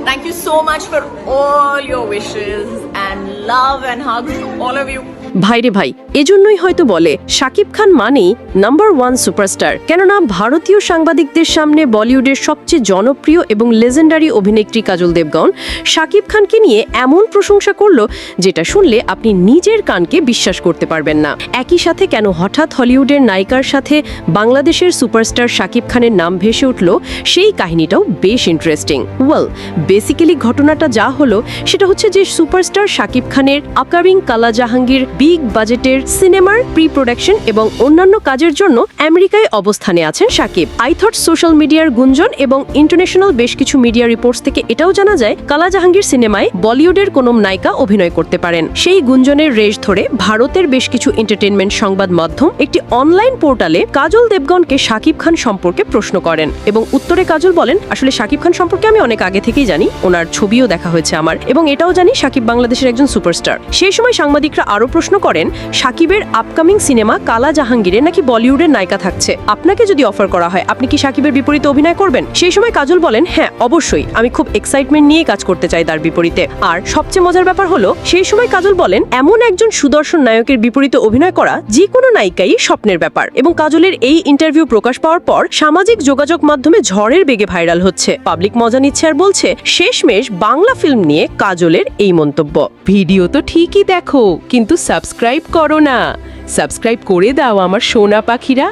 Thank you so much for all your wishes and love and hugs to all of you. ভাইরে ভাই, এজন্যই হয়তো বলে শাকিব খান মানেই নাম্বার 1 সুপারস্টার। কেননা ভারতীয় সাংবাদিকদের সামনে বলিউডের সবচেয়ে জনপ্রিয় এবং লেজেন্ডারি অভিনেত্রী কাজল দেবগন শাকিব খানকে নিয়ে এমন প্রশংসা করলো যেটা শুনলে আপনি নিজের কানকে বিশ্বাস করতে পারবেন না। একই সাথে কেন হঠাৎ হলিউডের নায়িকার সাথে বাংলাদেশের সুপারস্টার শাকিব খানের নাম ভেসে উঠল, সেই কাহিনীটাও বেশ ইন্টারেস্টিং। ওয়েল, বেসিক্যালি ঘটনাটা যা হলো সেটা হচ্ছে যে সুপারস্টার শাকিব খানের আপকামিং কালা জাহাঙ্গীর বিগ বাজেটের সিনেমার প্রি প্রোডাকশন এবং অন্যান্য কাজের জন্য আমেরিকায় অবস্থানে আছেন শাকিব। আই থট সোশ্যাল মিডিয়ার গুঞ্জন এবং ইন্টারন্যাশনাল বেশ কিছু মিডিয়া রিপোর্টস থেকে এটাও জানা যায় কালা জাহাঙ্গীর সিনেমায় বলিউডের কোনো নায়িকা অভিনয় করতে পারেন। সেই গুঞ্জনের রেশ ধরে ভারতের বেশ কিছু এন্টারটেইনমেন্ট সংবাদ মাধ্যম একটি অনলাইন পোর্টালে কাজল দেবগনকে শাকিব খান সম্পর্কে প্রশ্ন করেন এবং উত্তরে কাজল বলেন, আসলে শাকিব খান সম্পর্কে আমি অনেক আগে থেকেই জানি, ওনার ছবিও দেখা হয়েছে আমার, এবং এটাও জানি শাকিব বাংলাদেশের একজন সুপারস্টার। সেই সময় সাংবাদিকরা আরো প্রশ্ন করেন শাকিবের আপকামিং সিনেমা কালা জাহাঙ্গীরে নাকি বলিউডের নায়িকা থাকছে, আপনাকে যদি অফার করা হয় আপনি কি শাকিবের বিপরীতে অভিনয় করবেন? সেই সময় কাজল বলেন, হ্যাঁ অবশ্যই, আমি খুব এক্সাইটমেন্ট নিয়ে কাজ করতে চাই তার বিপরীতে। আর সবচেয়ে মজার ব্যাপার হলো সেই সময় কাজল বলেন এমন একজন সুদর্শন নায়কের বিপরীতে অভিনয় করা যে কোনো নায়িকাই স্বপ্নের ব্যাপার। এবং কাজলের এই ইন্টারভিউ প্রকাশ পাওয়ার পর সামাজিক যোগাযোগ মাধ্যমে ঝড়ের বেগে ভাইরাল হচ্ছে। পাবলিক মজা নিচ্ছে আর বলছে শেষমেশ বাংলা ফিল্ম নিয়ে কাজলের এই মন্তব্য। ভিডিও তো ঠিকই দেখো, কিন্তু সাবস্ক্রাইব করো না। সাবস্ক্রাইব করে দাও আমার সোনা পাখিরা।